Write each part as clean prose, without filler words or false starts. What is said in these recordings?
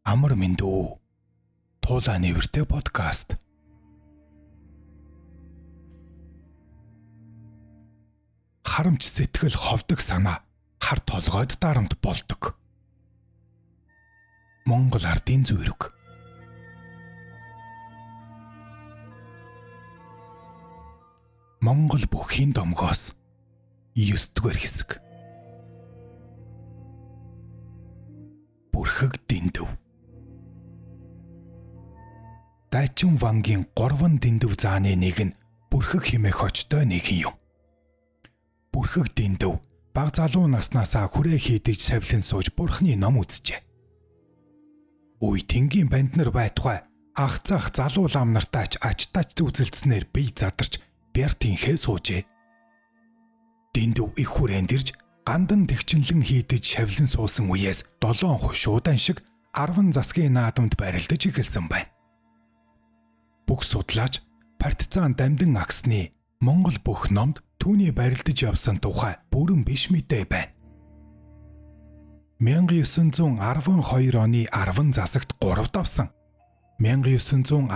Амар мэндүү. Туулаа нэвэртэй подкаст. Харамч сэтгэл ховдог санаа хар толгойд дарамт болдог. Монгол ардын зүрэг. Монгол бүхийн домгоос 9-р хэсэг. Бүрхэг дэндв. Дайчин Вангийн 3 дэндв зааны нэг нь бүрхэг хэмээх очтой нэгэн юм. Бүрхэг дэндв баг залуу наснаасаа хүрээ хийдэж савлин сууж бурхны ном үзжээ. Үй тэнгийн банднар байтугай ах зах залуу лам нартаач ачтаач зүзэлцснээр бие задарч бяртинхээ суужээ. Дэндв их хүрээнд ирж гандан тэгчинлэн хийдэж савлин суусан үеэс 7 хушуудан шиг 10 засгийн наадамд барилдаж эхэлсэн байна. Бүх судлаач партизан Дамдын агсны Монгол бүх номд түүний барилдаж явсан тухай бүрэн биш мэдээ байна. 1912 оны 10 засагт 3 давсан. 1914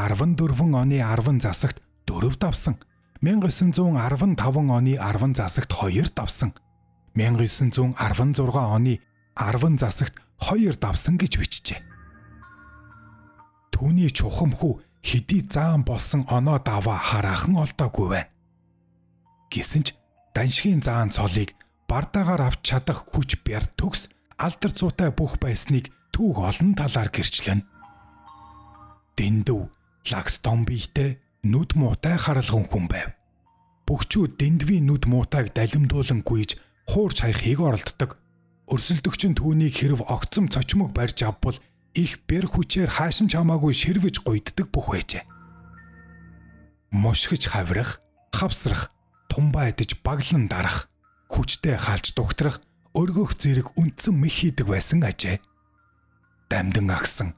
оны 10 засагт 4 давсан. 1915 оны 10 засагт 2 давсан. 1916 оны 10 засагт 2 давсан гэж бичжээ. Түүний чухамхүү хэдий заан болсон оноо даваа хараахан олдоогүй байна. Гэсэн ч даншгийн заан цолыг бардаагаар авч чадах хүч бяр төгс алдар цуутай бүх байсныг түүх олон талаар гэрчлэн. Дэндв лагс том биетэй нүд муутай харалган хүн байв. Бүгчүүд дэндвийн нүд муутайг далимдуулан гүйж хуурч хаяхыг оролддог. Өрсөлдөгч нь түүнийг хэрв огцом цочмог барьж авбал их бэр хүчээр хаашин ч хамаагүй ширвэж гуйддаг бүх байжээ. Мушгиж хаврах, хавсрах, тумбаа идэж баглан дарах, хүчтэй халж дугтрах, өргөх зэрэг үндсэн мэх хийдэг байсан ажээ. Дамдын агсан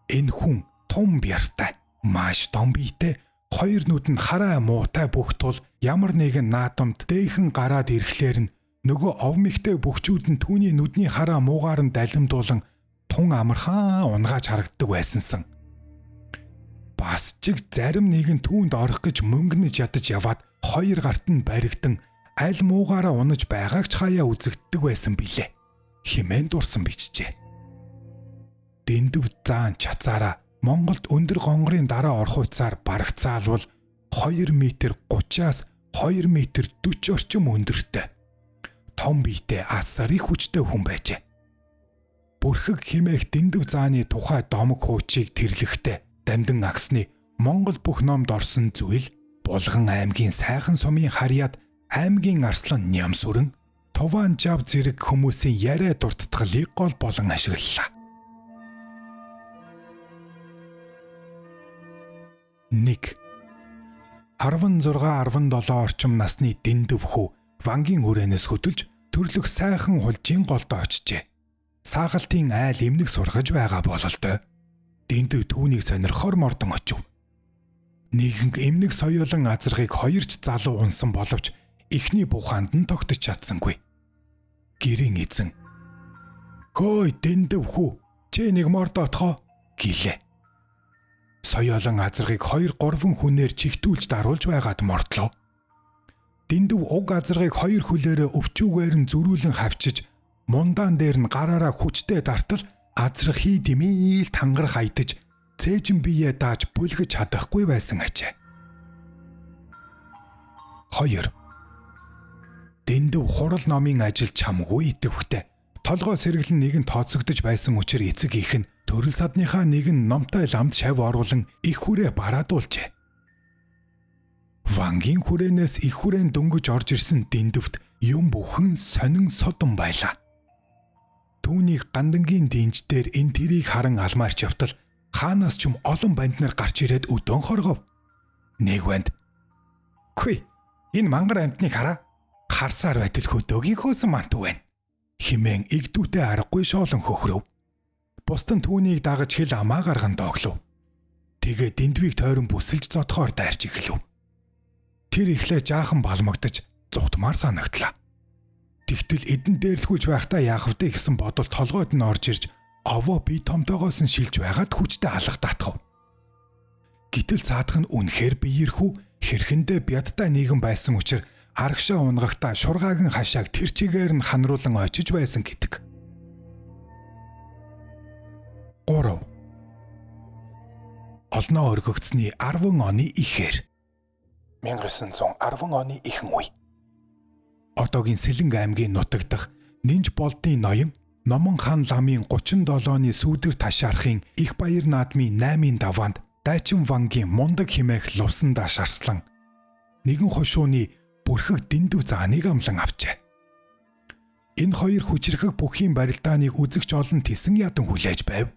энэ хүн том бяртай, маш том биетэй, хоёр нүд нь хараа муутай бүх тул ямар нэгэн наадамд дээхэн гараад ирэхлээр нь нөгөө овмигтэй бөхчүүд нь түүний нүдний хараа муугаар нь далимдуулан тун амархан унгааж харагддаг байсансан. Бас чиг зарим нэгэн түүнд орох гэж мөнгнөж ядаж яваад хоёр гарт нь баригдан аль муугаараа унаж байгааг ч хаяа үзэгддэг байсан билээ. Химэн дурсан бичжээ. Дэндв заан чацаараа Монголд өндөр гонгорын дараа орох хуйцаар барагцаалвал 2 м 30-аас 2 м 40 орчим өндөртэй. Том биетэй асар их хүчтэй хүн байжээ. Бүрхэг хэмээх дэндв зааны тухай домог хуучийг тэрлэхдээ Дамдын агсны Монгол бүх номд орсон зүйл Булган аймгийн сайхан сумын харьяад аймгийн арслан Нямсүрэн Туван жав зэрэг хүмүүсийн яриа дуртатгалыг гол болон ашиглалаа. 1. 16-17 орчим насны дэндв хүү Вангийн хүрээнээс хөтөлж төрлөх сайхан хулжийн голдоо очжээ. Саагалтын айл эмнэг сургаж байгаа бололтой. Дэндв түүнийг сонирхоор мордон очив. Нэгэн эмнэг соёолон азаргыг хоёрч залуу унсан боловч эхний буханд нь тогтож чадсангүй. Гэрийн эзэн "Хөөе дэндв хүү, чи нэг мордоотхоо" гэлээ. Соёолон азаргыг 2-3 хүнээр чигтүүлж даруулж байгаад мордлоо. Дэндв уг азаргыг 2 хөлөөрөө өвчүүгээр нь зөрүүлэн хавчиж мундаан дээр нь гараараа хүчтэй дартал азрах хий димээл тангарах аядаж цээжин биеэ дааж бүлгэж чадахгүй байсан ажээ. 2. Дэндв хурал номын ажил чамгүй идэвхтэй. Толгой сэргэлэн нэг нь тооцогдож байсан учраас эцэг их нь төрөл садныхаа нэг нь номтой ламд шав оруулан их хүрээ бараадуулжээ. Вангийн хүрээнээс их хүрээн дөнгөж орж ирсэн дэндвт юм бүхэн сонин содон байлаа. Түүнийг гандангийн дэнждээр энэ тэрийг харан алмаарч явтал хаанаас ч юм олон банднаар гарч ирээд өдөөн хоргов. Нэг банд "Хүй, энэ мангар амтныг хараа. Харсаар байтал хөдөөгийн хөөсөн манту байна" хэмээн игдүүтэй аргагүй шоолон хөхрөв. Бусдын түүнийг дагаж хэл амаа гарган дооглов. Тэгээ дэндвийг тойрон бүсэлж зодхоор дайрч эхлэв. Тэр ихлэ жаахан балмагдаж зүхтмаар санагдлаа. Тэгтэл эдэн дээрлэхүүлж байхдаа яах вэ гэсэн бодол толгойд нь орж ирж овоо бие томтойгоос нь шилж байгаад хүчтэй алга татав. Гэтэл цаадах нь үнэхээр биеэрхүү хэрхэндээ бядтай нийгэм байсан учраас арагшаа унгахтаа шургаагийн хашааг тэр чигээр нь ханруулан очиж байсан гэдэг. 3. Олноо өргөгдсөний 10 оны ихээр 1910 оны ихэнх үе. Одоогийн Сэлэнг аймгийн нутаг дахь Нинж болдын ноён Номон хаан ламын 37-ны сүүдэр ташаархын их баяр наадмын 8-ын даваанд Дайчин вангийн мундаг химээх лувсан дааш арслан нэгэн хошууны бүрхэг дэндүү зааныг амлан авчээ. Энэ хоёр хүчрхэг бүхийн барилдааныг үзэгч олон тэсэн ядан хүлээж байв.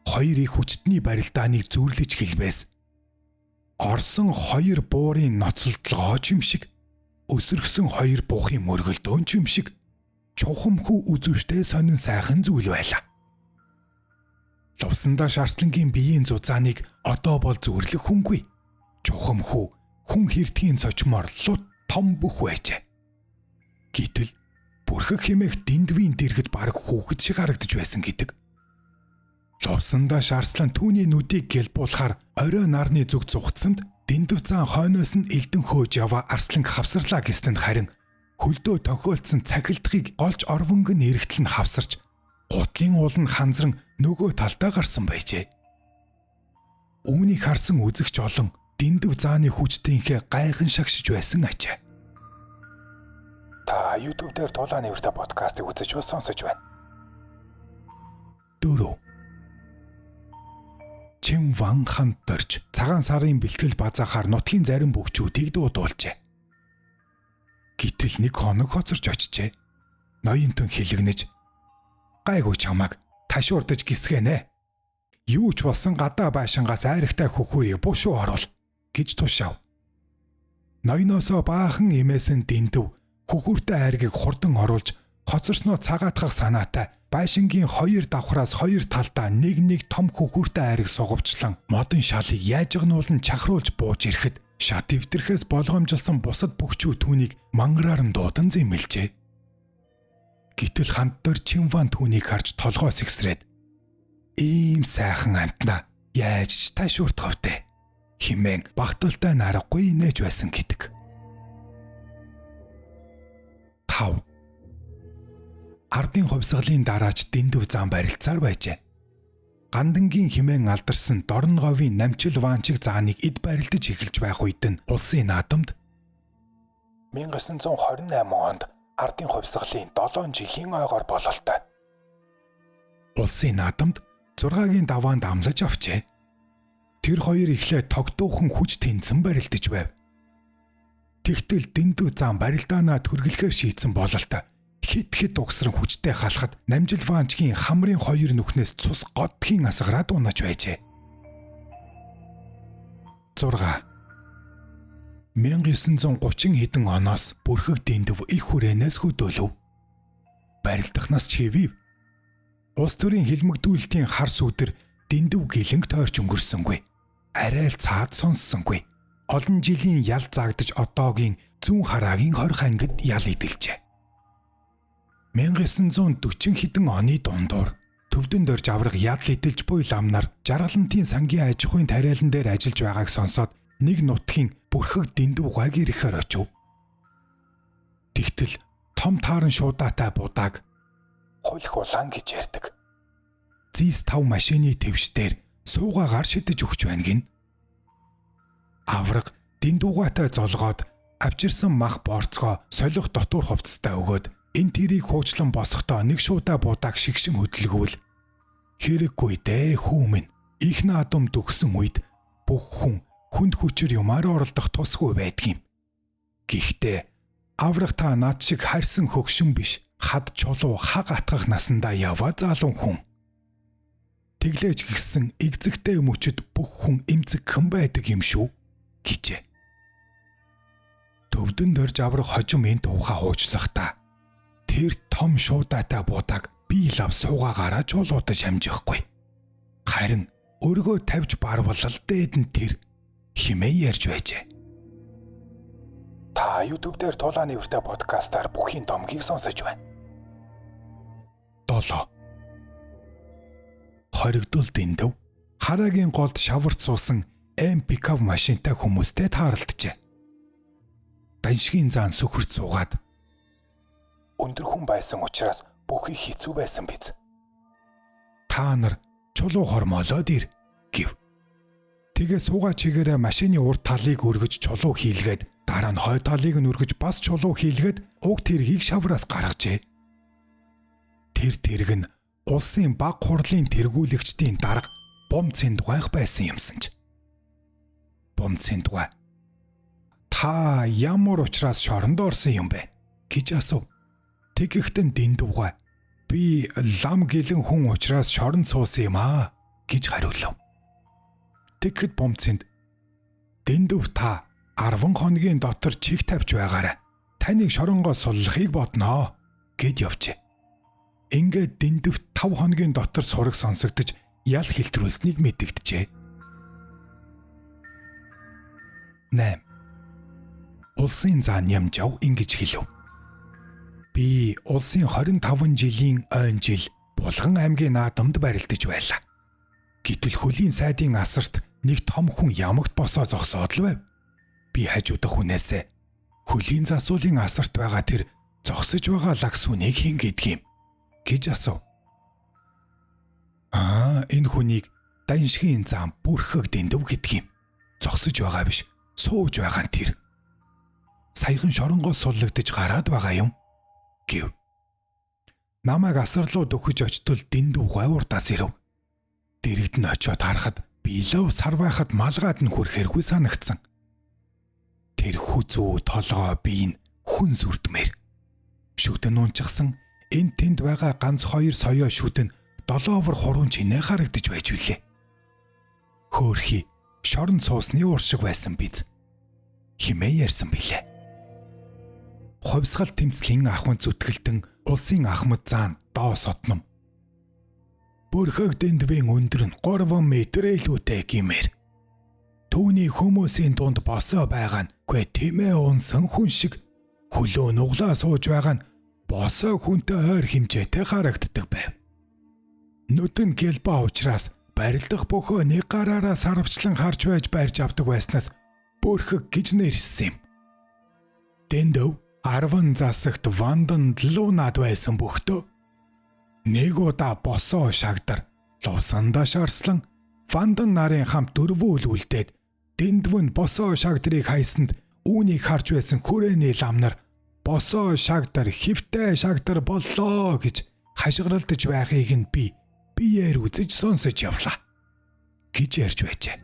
Хоёр их хүчтний барилдааныг зүрлэж хэлбээс орсон хоёр буурын ноцолдлогооч юм шиг өсөргсөн хоёр буухын мөргөлдөөнч юм шиг чухамхүү үзүүштэй сонин сайхан зүйл байлаа. Лувсандаа шарслангийн биеийн зузааныг одоо бол зүрлэх хүнгүй. Чухамхүү хүн хэрдгийн цочмоор лут том бүх байжээ. Гэтэл бүрхэг хэмээх дэндвийн дэргэд бараг хүүхэд шиг харагдаж байсан гэдэг. Лувсандаа шарслан түүний нүдийг гэлбуулахаар орой нарны зүг зүгтсэнд дэндв зан хойноос нь элдэн хөөж яваа арсланг хавсарлаа гэсэнд харин хөлдөө тохиолдсон цахилдахыг голж орвонгон эргэтл нь хавсарч гутлын уул нь ханзран нөгөө талдаа гарсан байжээ. Үүнийг харсан үзэгч олон дэндв зааны хүчтийнхээ гайхан шагшиж байсан ажээ. Та YouTube дээр Тулааны үрдэ подкастыг үзэж ба сонсож байна. 4. Чин Ван хаан дорж цагаан сарын бэлтгэл базаахаар нутгийн зарим бүгчүүдийг дуудуулжээ. Гэтэл нэг хоног хоцорч очижээ. Ноёнтон хилэгнэж гайгүй чамаг ташуурдаж гисгэнэ. Юу ч болсон гадаа байшингаас айрагтай хөхүүрийг бушуу оруул гэж тушаав. Ноёноосоо баахан имээсэн дэндв хөхүүртэй айргийг хурдан оруулж хоцорсноо цагаатгах санаатай байшингийн хоёр давхраас хоёр талдаа нэг том хөхүүртэй айрыг сугавчлан модон шалыг яажгнуулан чахруулж бууж ирэхэд шат дэвтэрхээс болгоомжилсан бусад бүгчүү түүнийг мангараар нь дуудан зэмэлжээ. Гэтэл хамтдор Чин Ван түүнийг харж толгоос ихсрээд ийм сайхан амтнаа яаж ч ташуурдах вэ хэмээн багталтай наргагүй нээж байсан гэдэг. 5. Ардын хувьсгалын дараач дэндв зам барилцаар байжээ. Гандангийн химэн алдарсан Дорн говийн намчил ваанчиг зааныг эд барилдаж эхэлж байх үед нь улсын наадамд 1928 онд ардын хувьсгалын 7 жилийн ойгоор бололтой. Улсын наадамд 6-гийн даваанд амлаж авчээ. Тэр хоёр эхлээд тогтуухан хүч тэнцэн барилдаж байв. Тэгтэл дэндв зам барилдаанаа түргэлэхээр шийдсэн бололтой. Хит угсран хүчтэй халахад намжил ваанчгийн хамрын хоёр нүхнээс цус годхийн асгараад унаж байжээ. 6. 1930 хэдэн оноос бүрхэг дэндв их хүрээнээс хөдөөлөв. Барилдах нас чивэв. Улс төрийн хилмигдүүлэлтийн хар сүдэр дэндв гэлэнг тойрч өнгөрсөнгүй. Арай л цаад сонссонгүй. Олон жилийн ял заагдаж одоогийн зүүн хараагийн 20 ангид ял идэлжээ. 1940 хэдэн оны дундуур төвдөн дорж авраг ял идэлж буй ламнар жаргалантын сангийн аж ахуйн тариалан дээр ажиллаж байгааг сонсоод нэг нутгийн бүрхэг дэндв гайг ирэхээр очив. Тэгтэл том тааран шуудаатай будааг хулих улаан гэж ярьдаг. Зис 5 машины твшдэр суугаагаар шидэж өгч байна гин. Авраг дэндвгаатай золгоод авчирсан мах борцгоо солих дотуур хувцастай өгөөд энэ тэрийг хуучлан босохдоо нэг шуудаа будааг шигшин хөдөлгөвөл хэрэггүй дээ хүүмэн их наадам төгсөн үед бүх хүн хүнд хүчээр юмар оролдох тусгүй байдгийм. Гэхдээ авраг та над шиг харьсан хөгшин биш хад чулуу хаг атгах насандаа яваа залуу хүн. Тэглэж гисэн игзэгтэй мөчөд бүх хүн эмзэгхэн байдаг юм шүү гэжээ. Төвдөн дорж авраг хожим энэ тухай хуучлахдаа тэр том шуудаатай будааг би лав суугаагаараа чуулуудаж хамжихгүй. Харин өргөө тавьж барвалал дээд нь тэр химээ ярьж байжээ. Та YouTube дээр Тулааны үрдэ подкастаар бүхийн домгийг сонсож байна. 7. хоригдол дэндв хараагийн голд шаварт суусан пикап машинтай хүмүүстэй тааралджээ. Даншгийн заан сөхөрт суугаад өндөр хүн байсан учраас бүх их хэцүү байсан биз. Та нар чулуу хормоолоод ир гэв. Тэгээ суугаа чигээрээ машины урд талыг өргөж чулуу хийлгээд дараа нь хой талыг нь өргөж бас чулуу хийлгээд уг тэргийг шавраас гаргажээ. Тэр тэрэг нь улсын баг хурлын тэргүүлэгчдийн дарга Бомцын дугайх байсан юмсанч. Бомцын дугай. Та ямар учраас шоронд орсон юм бэ гэж асуув. Тэгэхдээ дэндвгай. Би лам гэлэн хүн учраас шоронд суусан юм аа гэж хариулав. Тэгэхэд Бомцынд дэндв та 10 хоногийн дотор чих тавьж байгаарай. Таныг шоронгоо суллахыг бодноо гэд явжээ. Ингээд дэндв 5 хоногийн дотор сураг сонсогдож ял хэлтрүүлснийг мэдэгджээ. 8. Улсын заан Нямжав ингэж хэлв. Би улсын 25 жилийн ойн жил Булган аймгийн наадамд барилдаж байлаа. Гэтэл хөлийн сайдын асарт нэг том хүн ямагт босоо зогсоод л байв. Би хажуудах хүнээсээ хөлийн засуулын асарт байгаа тэр зогсож байгаа лагс хүнийг хэн гэдэг юм гэж асуув. Энэ хүнийг Даншгийн зам бүрхэг дэндв гэдэг юм. Зогсож байгаа биш, сууж байгаа нь тэр. Саяхан шоронгоо суллагдж гараад байгаа юм гэв. Намайг асар руу дөхөж очтол дэндв гойвурдаас ирэв. Дэрэгд нь очиод харахад билов сар байхад малгаад нь хүрхэргүй санагдсан. Тэр хүзүү толгоо бие нь хүн сүрдмээр. Шүтэн унчихсан энд тэнд байгаа ганц 2 соёо шүтэн 7 овор хуруунд чинээ харагдаж байж үлээ. Хөөхий шорон суусны ууршиг байсан биз. Химээ ярьсан билээ. Хувьсгал тэмцлийн ахмад зүтгэлтэн улсын ахмад заан доо содном. Бүрхэг дэндвийн өндөр нь 3 метр илүүтэй гимээр. Түүний хүмүүсийн дунд босоо байгаа нь гүй тэмээ унсан хүн шиг хөлөө нуглаа сууж байгаа нь босоо хүнтэй ойр хэмжээтэй харагддаг байв. Нүд нь гэлбаа учраас барилдах бөхөө нэг гараараа сарвчлан харж байж барьж авдаг байснаас бүрхэг гэж нэрссэн юм. Дэндв 10 засагт Ванданд луунад байсан бөхтөө нэг удаа босоо шагдар лувсандаа шарслан Вандан нарын хамт дөрвөөл үлдээд дэндв нь босоо шагдрыг хайсанд үүнийг харж байсан хүрээний лам нар босоо шагдар хөвтэй шагдар боллоо гэж хашгиралдаж байхыг нь биеэр үзэж сонсож явлаа гэж ярьж байжээ.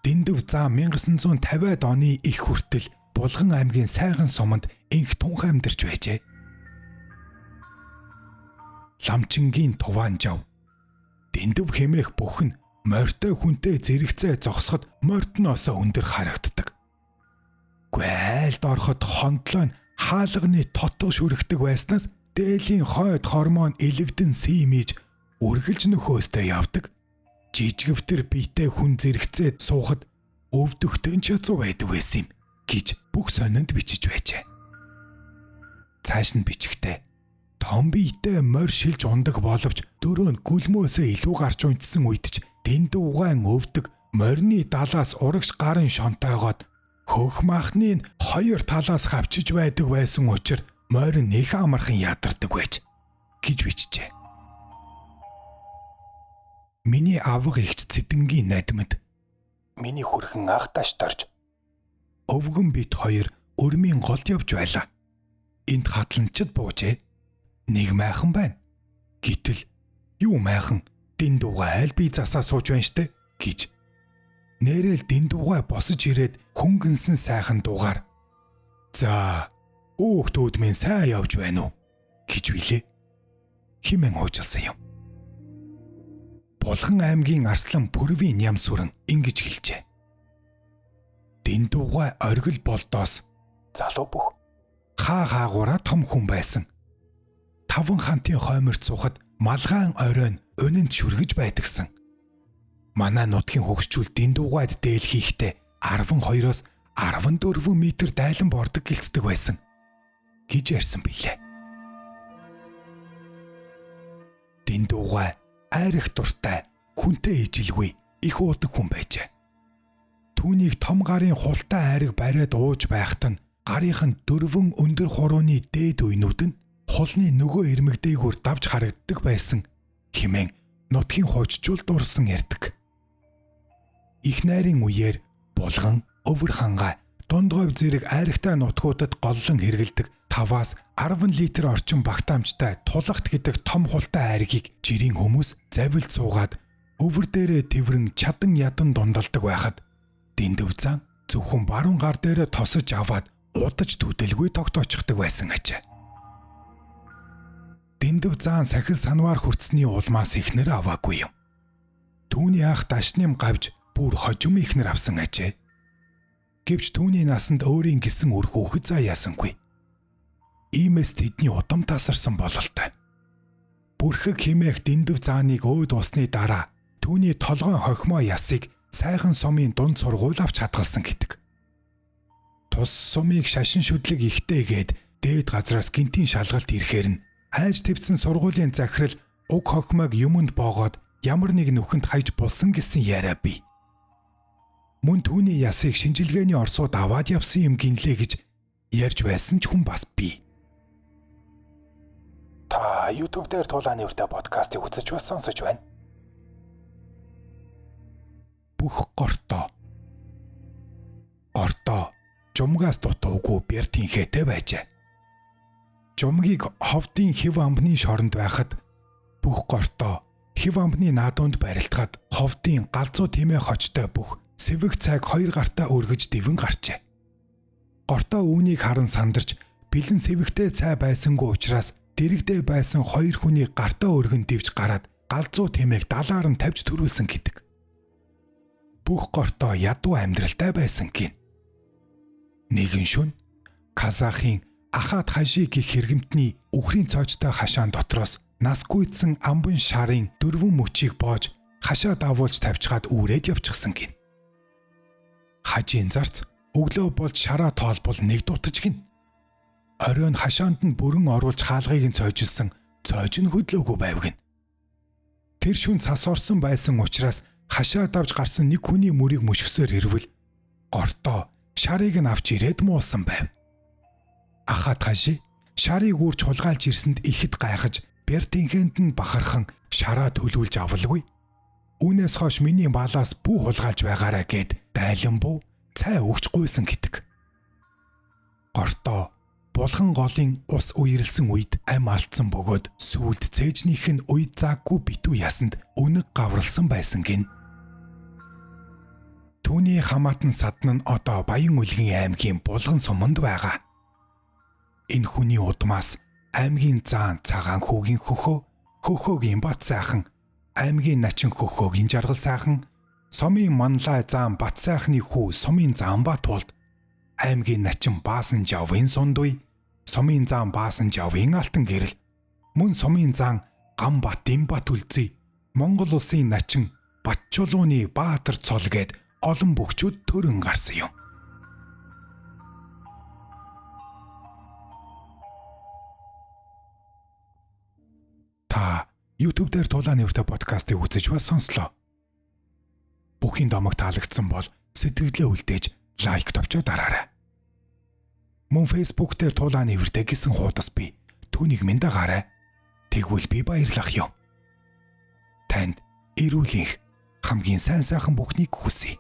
Дэндв зам 1950-ад оны их хүртэл Булган аймгийн сайхан суманд инх тунх амьдарч байжээ. Ламчингийн туваанжав. Дэндв хэмээх бүх нь морьтой хүнтэй зэрэгцээ зогсоход морьтноосоо өндөр харагддаг. Гүйлд ороход хондлоо нь хаалганы тотго шүрэгдэг байснаас дээлийн хойд хормон элэгдэн сиймиж үргэлж нөхөөстэй явдаг. Жижигвтер биетэй хүн зэрэгцээд суухад өвдөхтөн ч язуу байдаг байсан юм гэж бүх сонинд бичиж байжээ. Цааш нь бичгтээ том биетэй морь шилж ундаг боловч дөрөв нь гүлмөөсөө илүү гарч унтсан үед ч дэндв угаан өвдөг морины далаас урагш гарын шонтойгоод хөх махны нь 2 талаас хавчиж байдаг байсан учраас морь нэх амархан ядардаг байж гэж бичжээ. Миний авга ихч цэдэнгийн найдмад миний хүрхэн анхтааш дорж өвгөн бит 2 өрмийн голд явж байлаа. Энд хатланчд буужээ. Нэг майхан байна. Гэтэл юу майхан дэндвгай аль би засаа сууж байна штэ гэж. Нэрэл дэндвгай босож ирээд хөнгөнсөн сайхан дуугаар за өөхтүүд минь сайн явж байна уу гэж билээ. Химэн хуужилсан юм. Булган аймгийн Арслан Пүрвийн Ням сүрэн ингэж хэлжээ. Дэндвгай оргил болдоос залуу бүх хаагаараа том хүн байсан. 5 хантын хойморт сухад малгаан оройн өнөнд шүргэж байдагсан. Манай нутгийн хөгшчүүл дэндвгайд дээл хийхдээ 12-оос 14 метр дайлан бордог гэлцдэг байсан гэж ярьсан билээ. Дэндвгай айрах дуртай, хүнтэй ижилгүй их уудаг хүн байжээ. Түүнийг том гарын хултай айраг бариад ууж байхад нь гарынх нь дөрвөн өндөр хурууны дээд үенүүд нь хулны нөгөө ирмэгдээгүүр давж харагддаг байсан хэмээн нутгийн хуучжуул дурсан ярьдаг. Их найрын үеэр булган, өвөр хангай, дундгойв зэрэг айрагтай нутгуудад голлон хэрэгэлдэг 5-аас 10 литр орчим багтаамжтай тулахт гэдэг том хултай айргийг жирийн хүмүүс завилд суугаад өвөр дээрээ тэврэн чадан ядан дундалдаг байхад дэндв зан зөвхөн баруун гар дээрээ тосож аваад удаж төдөлгүй тогтоочдаг байсан ажээ. Дэндв зан сахил санваар хүртсний улмаас ихнэр аваагүй юм. Түүний ах дашним гавж бүр хожим ихнэр авсан ажээ. Гэвч түүний насанд өөрийн гисэн үр хүүхэд заа яасангүй. Иймээс тэдний удам тасарсан бололтой. Бүрхэг химээх дэндв зааныг өөд усны дараа түүний толгойн хохимоо ясыг сайхан сумын дунд сургууль авч хадгалсан гэдэг. Тус сумыг шашин шүдлэг ихтэйгээд дээд газраас гинтийн шалгалт ирэхээр нь айж твцэн сургуулийн захирал уг хохимоог юмд боогоод ямар нэг нүхэнд хаяж булсан гэсэн яриа бий. Мөн түүний ясыг шинжилгээний орсууд аваад явсан юм гинлээ гэж ярьж байсан ч хүн бас бий. Та YouTube дээр Тулааны өртөө подкастыг үзэж бас сонсож байна. Бүх гортоо жумгаас дутуугүй бэртийнхээтэй байжээ. Жумгийг ховдын хэв амбны шоронд байхад бүх гортоо хэв амбны наадуунд барилдахад ховдын галзуу тимээ хочтой бүх сэвэг цайг 2 гартаа өргөж дивэн гарчээ. Гортоо үүнийг харан сандарч бэлэн сэвэгтэй цай байсангүй учраас дэрэгдээ байсан 2 хүний гартаа өргөн дивж гараад галзуу тимээг далаар нь тавьж төрүүлсэн гэдэг. Бүх гортоо ядуу амьдралтай байсан гин. Нэгэн шөнө Казахын Ахат хажи гэх хэрэгэмтний үхрийн цоочтой хашаан дотроос нас гүйдсэн амбан шарын 4 мөчийг боож хашаа давуулж тавьчихад үрээд явчихсан гин. Хажийн зарц өглөө болж шараа тоолбол нэг дутаж гин. Оройн хашаанд нь бүрэн оруулж хаалгыг нь цойжилсан цойж нь хөдлөөгүй байв гин. Тэр шүн цас орсон байсан учраас хашаа давж гарсан нэг хүний мөрийг мөшгсөөр ирвэл гортоо шарыг нь авч ирээд муулсан байв. Ахат хажи шарыг үрж хулгайлж ирсэнд ихэд гайхаж бэртинхэнд нь бахархан шараа төлүүлж авалгүй. Үүнээс хойш миний балаас бүү хулгайлж байгаарай гэд дайлан буу цай өгч гуйсан гэдэг. Гортоо булган голын ус үерэлсэн үед ам алдсан бөгөөд сүүлд цээжнийх нь уй зааггүй битүү ясанд өнөг гавралсан байсан гин. Түүний хамаатан садна нь одоо Баян Үлгийн аймгийн Булган суманд байгаа. Энэ хүний удмаас аймгийн заан цагаан хүүгийн хөхөөгийн бат сайхан, аймгийн начин хөхөөгийн жаргал сайхан, сумын манлай заан бат сайхны хүү сумын заан бат тулд, аймгийн начин баасан жавын сундуй, сумын заан баасан жавын алтан гэрэл, мөн сумын заан гам батын бат үлзий, Монгол улсын начин Батчулууны Баатар цол гээд олон бөхчүүд төрөн гарсан юм. Та YouTube дээр Тулааны өртөө подкастыг үзэж ба сонслоо. Бүхийн домог таалагдсан бол сэтгэлдээ үлдээж лайк товчоо дараарай. Мөн Facebook дээр Тулааны өртөө гэсэн хуудас бий. Түүнийг минь дагаарай. Тэгвэл би баярлах юм. Танд эрүүл энх хамгийн сайн сайхан бүхнийг хүсье.